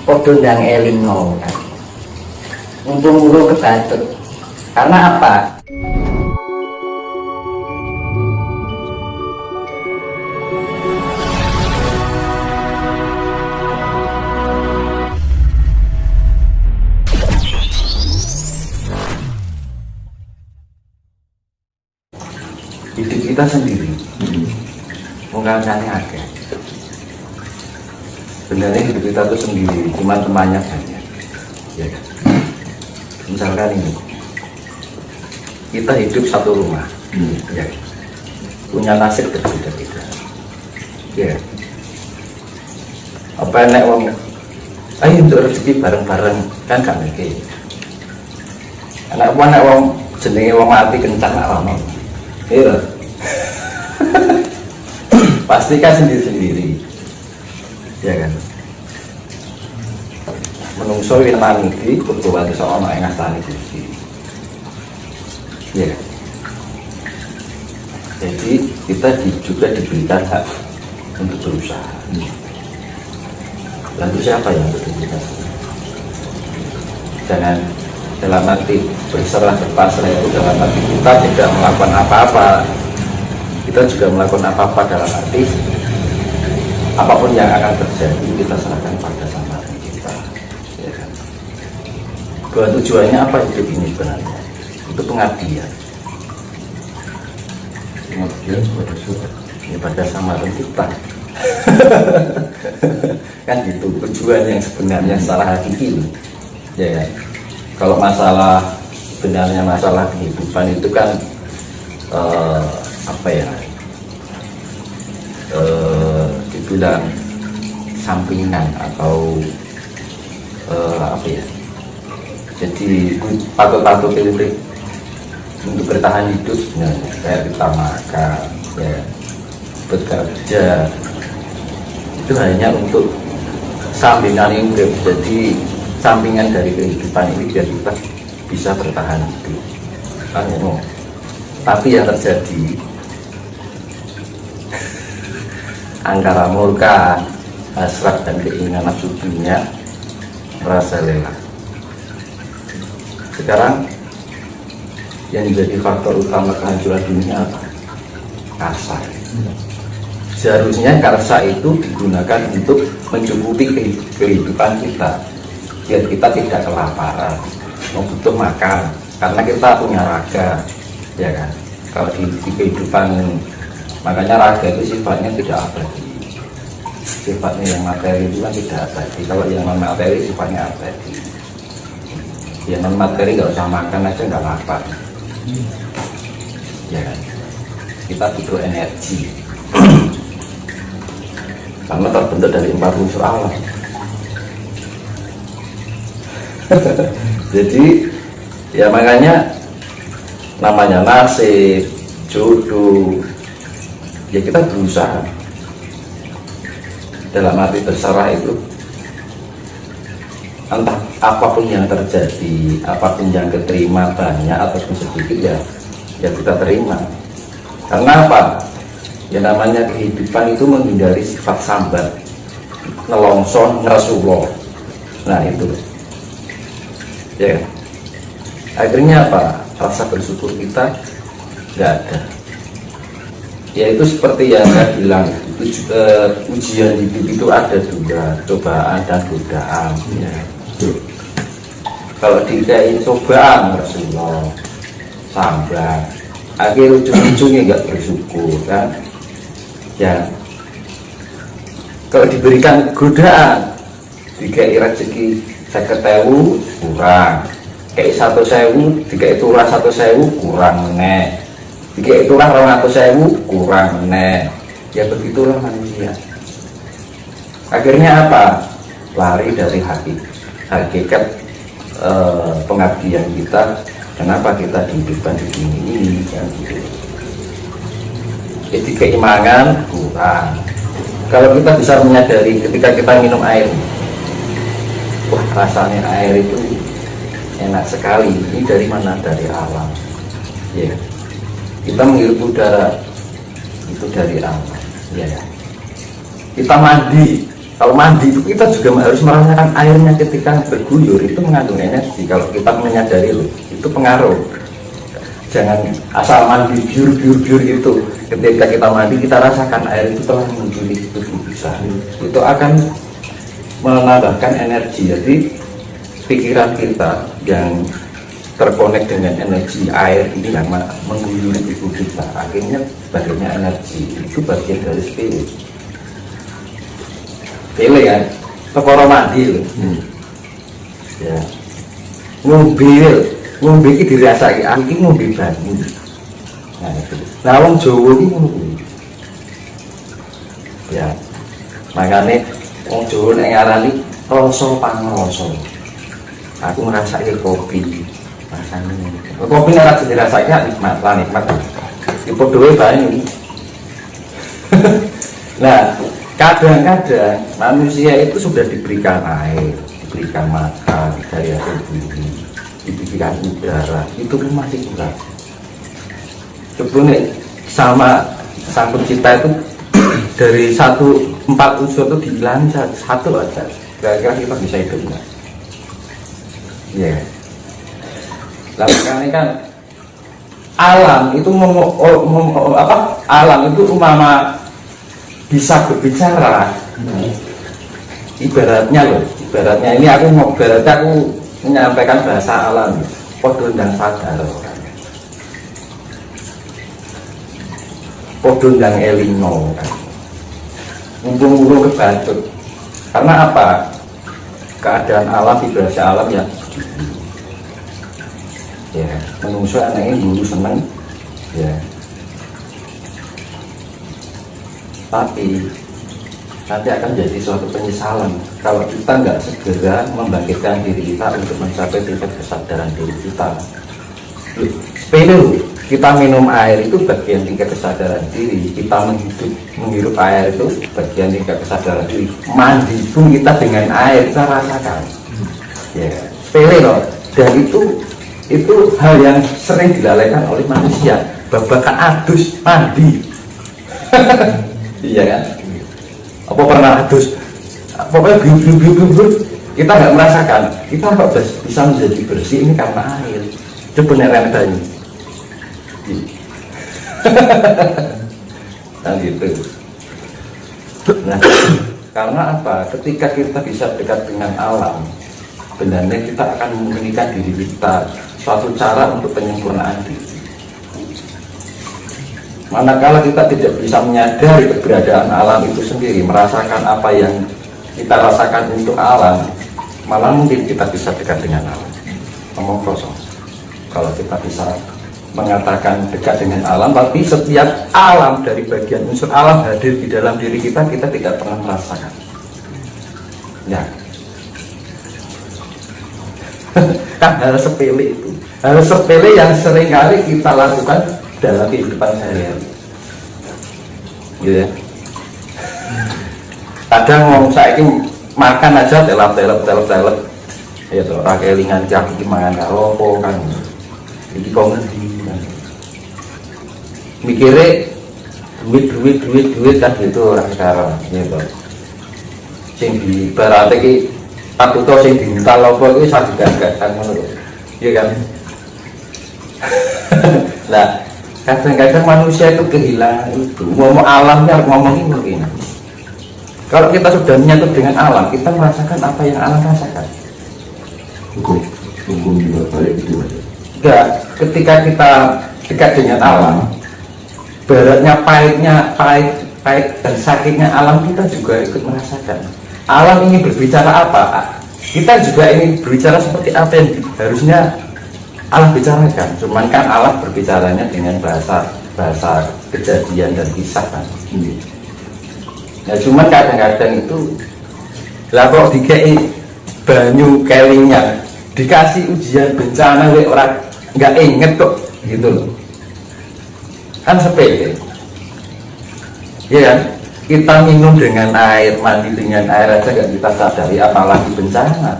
podo ndang elingo kan. Untung ulo kebatut. Karena apa? Hidup kita sendiri, mengangkanya agak. Sebenarnya hidup kita itu sendiri, cuma temannya banyak. Ya kan? Misalkan ini, kita hidup satu rumah, ya kan? Punya nasib berbeda-beda. Ya. Apa enak wong? Ayo untuk rezeki bareng-bareng kan gak mungkin. Anak wong jenenge wong mati kencang awakmu. Iya. Pasti kan sendiri-sendiri. Ya kan. Menungso winan iki kudu wae iso ana ing ngastani Gusti. Ya. Jadi kita juga diberikan hak untuk berusaha. Lalu siapa yang berusaha? Jangan dalam arti berserah berpasrah itu dalam arti kita tidak melakukan apa-apa, kita juga melakukan apa-apa dalam arti apapun yang akan terjadi kita serahkan pada Sang Maha Pencipta, ya kan? Bahwa tujuannya apa hidup ini sebenarnya? Itu pengabdian kepada Tuhan, ya pada Sang Maha Pencipta. Kan gitu tujuan yang sebenarnya secara hakiki, ya kan? Kalau masalah sebenarnya masalah kehidupan itu kan apa ya, dibilang sampingan atau apa ya, jadi patut-patut untuk bertahan hidup sebenarnya kayak kita makan, ya, bekerja itu hanya untuk sampingan hidup, jadi sampingan dari kehidupan ini biar kita bisa bertahan hidup kan ya. Tapi yang terjadi angkara murka, hasrat dan keinginan nafsu dunia, rasa lelah. Sekarang yang menjadi faktor utama kehancuran dunia apa? Karsa. Seharusnya karsa itu digunakan untuk mencukupi kehidupan kita, biar kita tidak kelaparan, butuh makan, karena kita punya raga, ya kan? Kalau di kehidupan, makanya raga itu sifatnya tidak abadi, sifatnya yang materi itu kan tidak abadi. Kalau yang non materi sifatnya abadi. Yang non materi nggak usah makan aja nggak lapar, ya kan? Kita butuh energi, karena terbentuk dari 4 unsur alam. Jadi ya makanya namanya nasib, jodoh, ya kita berusaha dalam arti berserah itu, entah apapun yang terjadi, apapun yang keterima banyak ataupun sedikit, ya kita terima. Karena apa? Ya namanya kehidupan itu menghindari sifat sambat, nelongson, ngeresulo. Nah itu, ya, akhirnya apa? Rasa bersyukur kita nggak ada. Ya itu seperti yang saya bilang, ujian hidup itu ada 2, cobaan dan godaan. Ya. Kalau dikai cobaan, Rasulullah sambat, akhir ujung-ujungnya nggak bersyukur kan? Ya. Kalau diberikan godaan, dikai rezeki 50.000 kurang, kayak 1.000, dikai turah 1.000 kurang meneh, dikai turah 200.000 kurang meneh. Ya begitulah manusia. Akhirnya apa? Lari dari hakikat pengabdian kita. Kenapa kita dihidupkan di dunia ini kan gitu. Jadi keimanan kurang. Kalau kita bisa menyadari ketika kita minum air, wah rasanya air itu enak sekali. Ini dari mana? Dari alam. Ya, kita menghirup udara itu dari alam. Ya, kita mandi Kalau mandi itu kita juga harus merasakan airnya ketika berguyur itu mengandung energi. Kalau kita menyadari loh, itu pengaruh. Jangan asal mandi biur itu. Ketika kita mandi kita rasakan air itu telah mengunjungi tubuh kita. Itu akan menambahkan energi. Jadi pikiran kita yang terkonek dengan energi air ini yang mengunjungi tubuh kita, akhirnya bagiannya energi. Itu bagian dari spirit. Pilih kan, kepala mandi loh. Ya. Ngombe iki dirasaki, iki ngombe banyu. Nah, itu. Nah, wong Jawa iki ngono kuwi. Ya. Makane wong Jawa nek ngarani rasa pangrasa. Aku ngrasake kopi. Rasane kopi nek ora dirasake nikmat, nikmat. Iki padha banyu. Nah, kadang-kadang manusia itu sudah diberikan air, diberikan makan, daya tubuh, diberikan udara, itu pun masih kurang. Coba nih sama sang pencipta itu dari 4 unsur itu dihilangi satu aja, kira-kira kita bisa hidup nggak? Ya. Lalu kan alam itu alam itu umpama bisa berbicara, ibaratnya ini aku menyampaikan bahasa alam, podo ndang sadar, podo ndang elingo, mumpung kebacut. Karena apa? Keadaan alam, vibrasi alam ya, ya menungso anaknya dulu seneng, ya. Tapi nanti akan jadi suatu penyesalan kalau kita nggak segera membangkitkan diri kita untuk mencapai tingkat kesadaran diri kita. Sepele, kita minum air itu bagian tingkat kesadaran diri, kita menghirup air itu bagian tingkat kesadaran diri. Mandi pun kita dengan air kita rasakan. Ya, sepele loh. Dan itu hal yang sering dilalaikan oleh manusia. Babakan adus mandi. Iya kan? Apa pernah adus? Pokoknya biu kita nggak merasakan. Kita kok bisa menjadi bersih ini karena air. Coba nerem tanya. Nah gitu. Nah, karena apa? Ketika kita bisa dekat dengan alam, sebenarnya kita akan memberikan diri kita suatu cara untuk penyempurnaan diri. Manakala kita tidak bisa menyadari keberadaan alam itu sendiri, merasakan apa yang kita rasakan untuk alam, malah mungkin kita bisa dekat dengan alam. Ngomong kosong. Kalau kita bisa mengatakan dekat dengan alam, tapi setiap alam dari bagian unsur alam hadir di dalam diri kita, kita tidak pernah merasakan. Ya. Kan hal sepele itu. Hal sepele yang seringkali kita lakukan dalam kehidupan sehari-hari, gitu ya. Kadang mau saya ini makan aja telap, ya tuh rakelingan kaki mangan karo apa kan, iki kok ngendi kan. Mikire duit kan gitu orang sekarang, gitu. Sing di barat iki patuto sing diminta apa iki sak gagasan ngono lho, iya kan. Nah, kadang-kadang manusia itu kehilangan itu. Ngomong alamnya, ngomongin mungkin. Kalau kita sudah menyatu dengan alam, kita merasakan apa yang alam rasakan. Hukum juga baik gitu. Enggak, ketika kita dekat dengan alam, baratnya pahit dan sakitnya alam, kita juga ikut merasakan. Alam ini berbicara apa? Kita juga ingin berbicara seperti apa yang harusnya Allah bicarakan, cuman kan Allah berbicaranya dengan bahasa kejadian dan kisah kan. Ya cuman kadang-kadang itu lah kok dikei banyu kelingnya, dikasih ujian bencana orang nggak inget kok gitu loh. Kan sepele. Ya kan? Kita minum dengan air, mandi dengan air aja nggak kita sadari, apalagi bencana.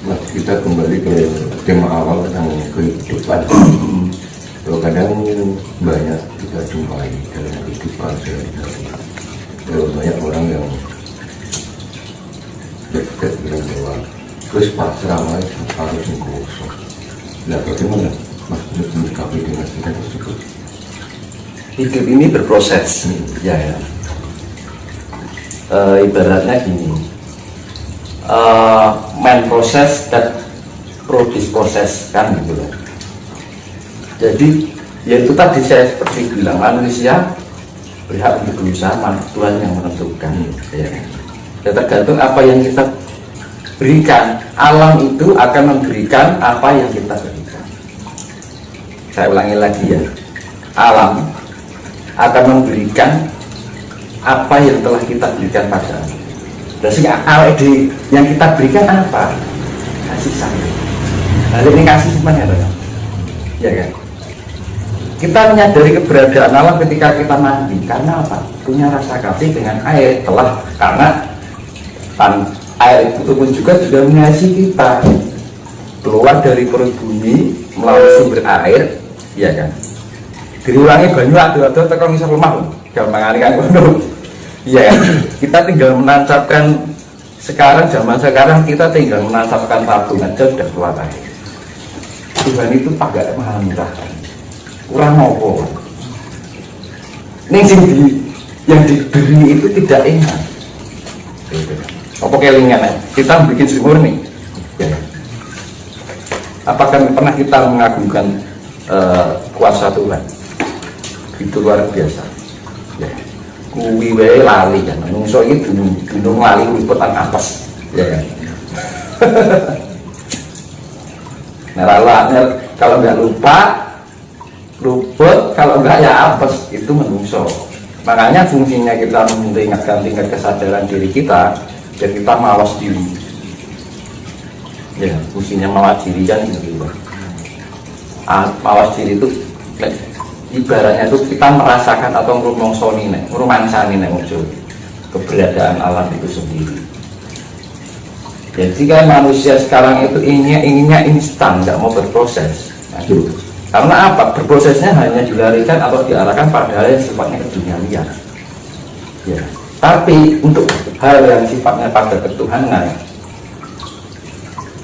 Nah, kita kembali ke tema awal tentang kehidupan. Kalau kadang banyak kita jumpai dalam kehidupan sehari-hari banyak orang yang dekat bilang bahwa terus pasrah harus kosong. Nah, bagaimana Mas menyikapi dengan sikap tersebut? Hidup ini berproses, ya. Ibaratnya gini, main proses dan produce proses kan gitu loh. Jadi ya itu tadi saya seperti bilang, manusia berhak untuk berusaha, Tuhan yang menentukan. Ya. Ya tergantung apa yang kita berikan. Alam itu akan memberikan apa yang kita berikan. Saya ulangi lagi ya, alam akan memberikan apa yang telah kita berikan pada. Berarti AWD yang kita berikan apa? Kasih sayang. Lalu ini kasih semuanya dong, ya kan? Kita menyadari keberadaan alam ketika kita mandi. Karena apa? Punya rasa kasih dengan air. Karena air itu pun juga mengasihi kita. Keluar dari perut bumi melalui sumber air, ya kan? Diulangi banyak adu-adu tekan bisa lemah, gampang kan kono. Ya, kita tinggal menancapkan zaman sekarang kita tinggal menancapkan tabung aja sudah keluar air. Tuhan itu agak maha murah kan. Kurang ngopo. Ning yang diberi itu tidak enak. Apa kelingan kita bikin sumur nih. Ya. Apakah pernah kita mengagungkan kuasa Tuhan? Itu luar biasa. Ya. Kuwi wae lali kan. Menungso iki gunung lali liputan apes. Ya kan. Kalau nggak lupa, luput, kalau nggak ya apes, itu menungso. Makanya fungsinya kita mengingatkan tingkat kesadaran diri kita, biar kita mawas diri. Ya, fungsinya mawas diri kan gitu. Mawas diri itu ibaratnya itu kita merasakan atau merumangsani muncul keberadaan alam itu sendiri. Jadi kan manusia sekarang itu inginnya instan, nggak mau berproses. Nah, karena apa? Berprosesnya hanya dilarikan atau diarahkan pada hal yang sifatnya keduniawian. Ya. Tapi untuk hal yang sifatnya pada ketuhanan,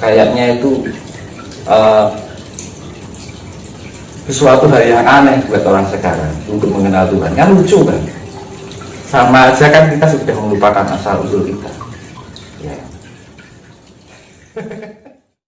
kayaknya itu sesuatu hal yang aneh buat orang sekarang untuk mengenal Tuhan. Kan lucu kan? Sama aja kan kita sudah melupakan asal usul kita.